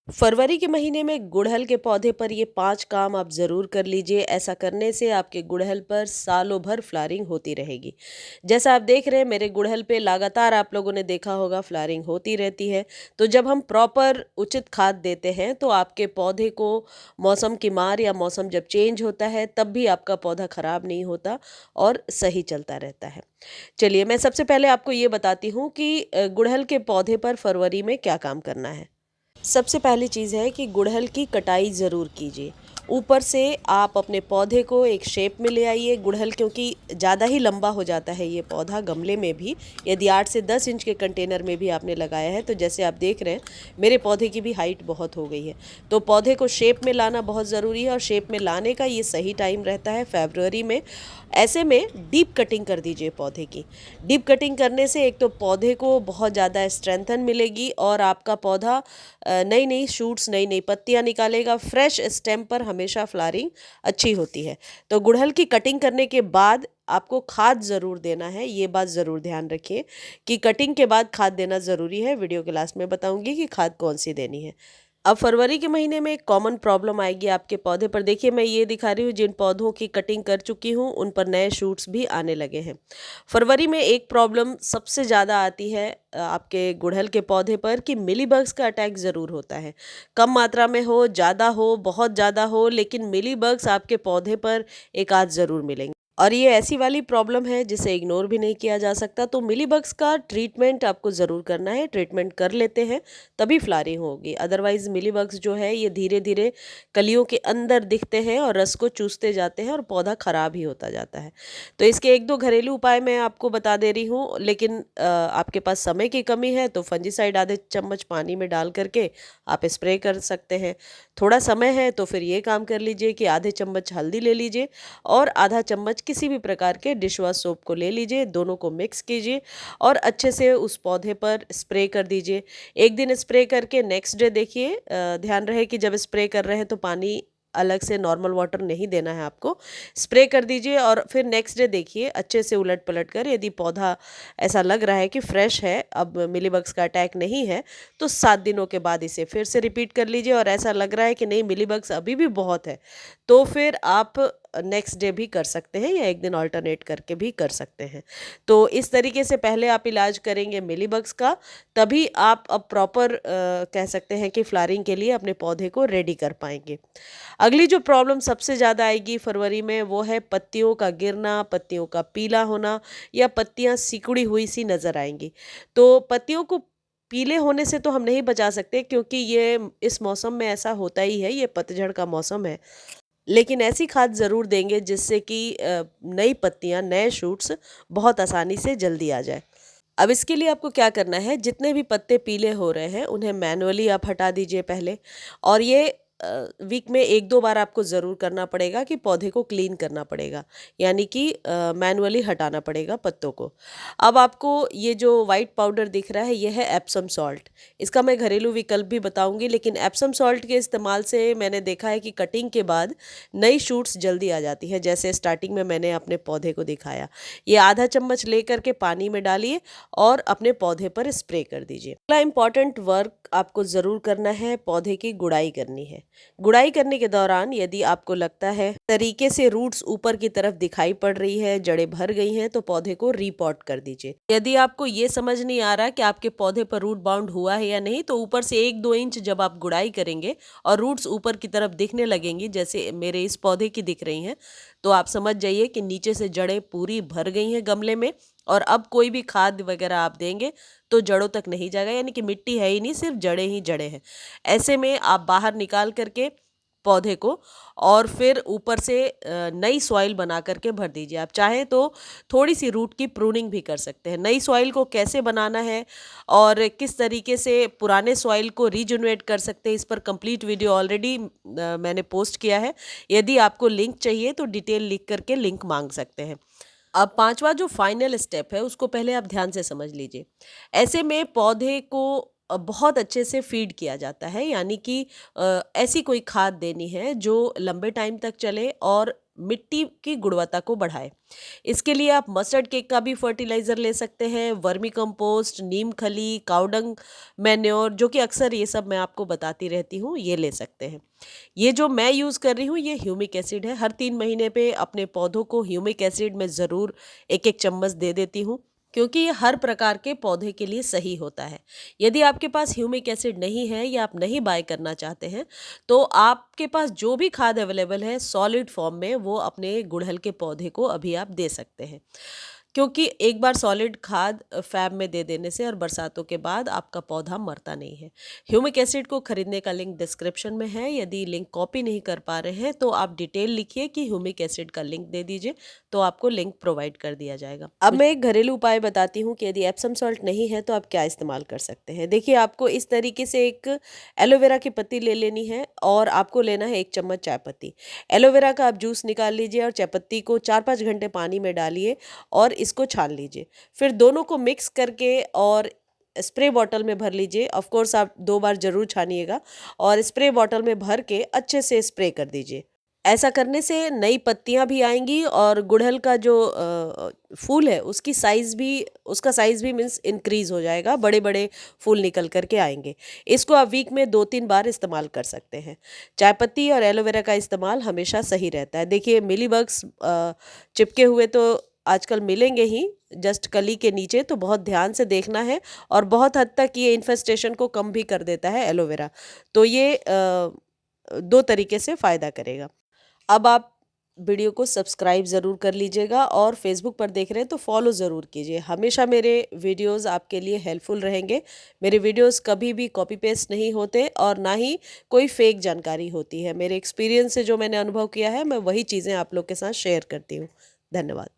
फरवरी के महीने में गुड़हल के पौधे पर ये 5 काम आप ज़रूर कर लीजिए। ऐसा करने से आपके गुड़हल पर सालों भर फ्लावरिंग होती रहेगी। जैसा आप देख रहे हैं मेरे गुड़हल पे लगातार आप लोगों ने देखा होगा फ्लावरिंग होती रहती है। तो जब हम प्रॉपर उचित खाद देते हैं तो आपके पौधे को मौसम की मार या मौसम जब चेंज होता है तब भी आपका पौधा ख़राब नहीं होता और सही चलता रहता है। चलिए मैं सबसे पहले आपको ये बताती हूँ कि गुड़हल के पौधे पर फरवरी में क्या काम करना है। सबसे पहली चीज़ है कि गुड़हल की कटाई ज़रूर कीजिए। ऊपर से आप अपने पौधे को एक शेप में ले आइए। गुड़हल क्योंकि ज़्यादा ही लंबा हो जाता है ये पौधा गमले में भी, यदि 8 से 10 इंच के कंटेनर में भी आपने लगाया है तो जैसे आप देख रहे हैं मेरे पौधे की भी हाइट बहुत हो गई है। तो पौधे को शेप में लाना बहुत ज़रूरी है और शेप में लाने का ये सही टाइम रहता है फरवरी में। ऐसे में डीप कटिंग कर दीजिए पौधे की। डीप कटिंग करने से एक तो पौधे को बहुत ज़्यादा स्ट्रेंथन मिलेगी और आपका पौधा नई नई शूट्स नई नई पत्तियां निकालेगा। फ्रेश स्टेम पर हमेशा फ्लावरिंग अच्छी होती है। तो गुड़हल की कटिंग करने के बाद आपको खाद ज़रूर देना है। ये बात ज़रूर ध्यान रखिए कि कटिंग के बाद खाद देना ज़रूरी है। वीडियो के लास्ट में बताऊंगी कि खाद कौन सी देनी है। अब फरवरी के महीने में एक कॉमन प्रॉब्लम आएगी आपके पौधे पर। देखिए मैं ये दिखा रही हूँ जिन पौधों की कटिंग कर चुकी हूँ उन पर नए शूट्स भी आने लगे हैं। फरवरी में एक प्रॉब्लम सबसे ज़्यादा आती है आपके गुड़हल के पौधे पर कि मिलीबग्स का अटैक ज़रूर होता है। कम मात्रा में हो, ज़्यादा हो, बहुत ज़्यादा हो, लेकिन मिलीबग्स आपके पौधे पर एक आध ज़रूर मिलेंगे और ये ऐसी वाली प्रॉब्लम है जिसे इग्नोर भी नहीं किया जा सकता। तो मिलीबग्स का ट्रीटमेंट आपको ज़रूर करना है। ट्रीटमेंट कर लेते हैं तभी फ्लावरिंग होगी। अदरवाइज़ मिलीबग्स जो है ये धीरे धीरे कलियों के अंदर दिखते हैं और रस को चूसते जाते हैं और पौधा ख़राब ही होता जाता है। तो इसके एक दो घरेलू उपाय मैं आपको बता दे रही हूँ, लेकिन आपके पास समय की कमी है तो फंजीसाइड आधे चम्मच पानी में डाल करके आप स्प्रे कर सकते हैं। थोड़ा समय है तो फिर ये काम कर लीजिए कि आधे चम्मच हल्दी ले लीजिए और आधा चम्मच किसी भी प्रकार के डिश वॉश सोप को ले लीजिए। दोनों को मिक्स कीजिए और अच्छे से उस पौधे पर स्प्रे कर दीजिए। एक दिन स्प्रे करके नेक्स्ट डे देखिए, ध्यान रहे कि जब स्प्रे कर रहे हैं तो पानी अलग से नॉर्मल वाटर नहीं देना है आपको। स्प्रे कर दीजिए और फिर नेक्स्ट डे देखिए अच्छे से उलट पलट कर, यदि पौधा ऐसा लग रहा है कि फ्रेश है, अब मिलीबग्स का अटैक नहीं है, तो 7 दिनों के बाद इसे फिर से रिपीट कर लीजिए। और ऐसा लग रहा है कि नहीं मिलीबग्स अभी भी बहुत है तो फिर आप नेक्स्ट डे भी कर सकते हैं या एक दिन ऑल्टरनेट करके भी कर सकते हैं। तो इस तरीके से पहले आप इलाज करेंगे मिलीबग्स का, तभी आप अब प्रॉपर कह सकते हैं कि फ्लावरिंग के लिए अपने पौधे को रेडी कर पाएंगे। अगली जो प्रॉब्लम सबसे ज़्यादा आएगी फरवरी में वो है पत्तियों का गिरना, पत्तियों का पीला होना या पत्तियां सिकुड़ी हुई सी नज़र आएंगी। तो पत्तियों को पीले होने से तो हम नहीं बचा सकते क्योंकि ये इस मौसम में ऐसा होता ही है, ये पतझड़ का मौसम है। लेकिन ऐसी खाद ज़रूर देंगे जिससे कि नई पत्तियां, नए शूट्स बहुत आसानी से जल्दी आ जाए। अब इसके लिए आपको क्या करना है, जितने भी पत्ते पीले हो रहे हैं उन्हें मैनुअली आप हटा दीजिए पहले। और ये वीक में 1-2 बार आपको ज़रूर करना पड़ेगा कि पौधे को क्लीन करना पड़ेगा, यानी कि मैनुअली हटाना पड़ेगा पत्तों को। अब आपको ये जो वाइट पाउडर दिख रहा है ये है एप्सम सॉल्ट। इसका मैं घरेलू विकल्प भी बताऊंगी, लेकिन एप्सम सॉल्ट के इस्तेमाल से मैंने देखा है कि कटिंग के बाद नई शूट्स जल्दी आ जाती है, जैसे स्टार्टिंग में मैंने अपने पौधे को दिखाया। ये आधा चम्मच ले करके पानी में डालिए और अपने पौधे पर स्प्रे कर दीजिए। अगला इम्पॉर्टेंट वर्क आपको ज़रूर करना है, पौधे की गुड़ाई करनी है। गुड़ाई करने के दौरान यदि आपको लगता है तरीके से रूट्स ऊपर की तरफ दिखाई पड़ रही है, जड़ें भर गई हैं, तो पौधे को रीपॉट कर दीजिए। यदि आपको ये समझ नहीं आ रहा कि आपके पौधे पर रूट बाउंड हुआ है या नहीं, तो ऊपर से 1-2 इंच जब आप गुड़ाई करेंगे और रूट्स ऊपर की तरफ दिखने लगेंगी, जैसे मेरे इस पौधे की दिख रही हैं, तो आप समझ जाइए कि नीचे से जड़ें पूरी भर गई हैं गमले में और अब कोई भी खाद वगैरह आप देंगे तो जड़ों तक नहीं जाएगा, यानी कि मिट्टी है ही नहीं, सिर्फ जड़ें ही जड़ें हैं। ऐसे में आप बाहर निकाल करके पौधे को और फिर ऊपर से नई सॉइल बना करके भर दीजिए। आप चाहें तो थोड़ी सी रूट की प्रूनिंग भी कर सकते हैं। नई सॉइल को कैसे बनाना है और किस तरीके से पुराने सॉइल को रीजनरेट कर सकते हैं, इस पर कंप्लीट वीडियो ऑलरेडी मैंने पोस्ट किया है। यदि आपको लिंक चाहिए तो डिटेल लिख करके लिंक मांग सकते हैं। अब पांचवा जो फाइनल स्टेप है उसको पहले आप ध्यान से समझ लीजिए। ऐसे में पौधे को बहुत अच्छे से फीड किया जाता है, यानी कि ऐसी कोई खाद देनी है जो लंबे टाइम तक चले और मिट्टी की गुणवत्ता को बढ़ाए। इसके लिए आप मस्टर्ड केक का भी फर्टिलाइज़र ले सकते हैं, वर्मी कंपोस्ट, नीम खली, काउडंग मैन्योर, जो कि अक्सर ये सब मैं आपको बताती रहती हूँ, ये ले सकते हैं। ये जो मैं यूज़ कर रही हूँ ये ह्यूमिक एसिड है। हर 3 महीने पे अपने पौधों को ह्यूमिक एसिड मैं ज़रूर 1-1 चम्मच दे देती हूँ, क्योंकि ये हर प्रकार के पौधे के लिए सही होता है। यदि आपके पास ह्यूमिक एसिड नहीं है या आप नहीं बाय करना चाहते हैं, तो आपके पास जो भी खाद अवेलेबल है सॉलिड फॉर्म में, वो अपने गुड़हल के पौधे को अभी आप दे सकते हैं। क्योंकि एक बार सॉलिड खाद फैब में दे देने से और बरसातों के बाद आपका पौधा मरता नहीं है। ह्यूमिक एसिड को खरीदने का लिंक डिस्क्रिप्शन में है। यदि लिंक कॉपी नहीं कर पा रहे हैं तो आप डिटेल लिखिए कि ह्यूमिक एसिड का लिंक दे दीजिए, तो आपको लिंक प्रोवाइड कर दिया जाएगा। अब मैं एक घरेलू उपाय बताती हूँ कि यदि एप्सम सॉल्ट नहीं है तो आप क्या इस्तेमाल कर सकते हैं। देखिए, आपको इस तरीके से एक एलोवेरा की पत्ती ले लेनी है और आपको लेना है 1 चम्मच चाय पत्ती। एलोवेरा का आप जूस निकाल लीजिए और चाय पत्ती को 4-5 घंटे पानी में डालिए और इसको छान लीजिए। फिर दोनों को मिक्स करके और स्प्रे बॉटल में भर लीजिए। ऑफ कोर्स आप 2 बार ज़रूर छानिएगा और स्प्रे बॉटल में भर के अच्छे से स्प्रे कर दीजिए। ऐसा करने से नई पत्तियाँ भी आएँगी और गुड़हल का जो फूल है उसका साइज़ भी मीन्स इंक्रीज़ हो जाएगा, बड़े-बड़े फूल निकल कर के आएँगे। इसको आप वीक में 2-3 बार इस्तेमाल कर सकते हैं। चाय पत्ती और एलोवेरा का इस्तेमाल हमेशा सही रहता है। देखिए, मिलीबग्स चिपके हुए तो आजकल मिलेंगे ही, जस्ट कली के नीचे, तो बहुत ध्यान से देखना है और बहुत हद तक ये इन्फेस्टेशन को कम भी कर देता है एलोवेरा। तो ये 2 तरीके से फ़ायदा करेगा। अब आप वीडियो को सब्सक्राइब ज़रूर कर लीजिएगा और फेसबुक पर देख रहे हैं तो फॉलो ज़रूर कीजिए। हमेशा मेरे वीडियोस आपके लिए हेल्पफुल रहेंगे। मेरे वीडियोस कभी भी कॉपी पेस्ट नहीं होते और ना ही कोई फेक जानकारी होती है। मेरे एक्सपीरियंस से जो मैंने अनुभव किया है, मैं वही चीज़ें आप लोग के साथ शेयर करती हूँ। धन्यवाद।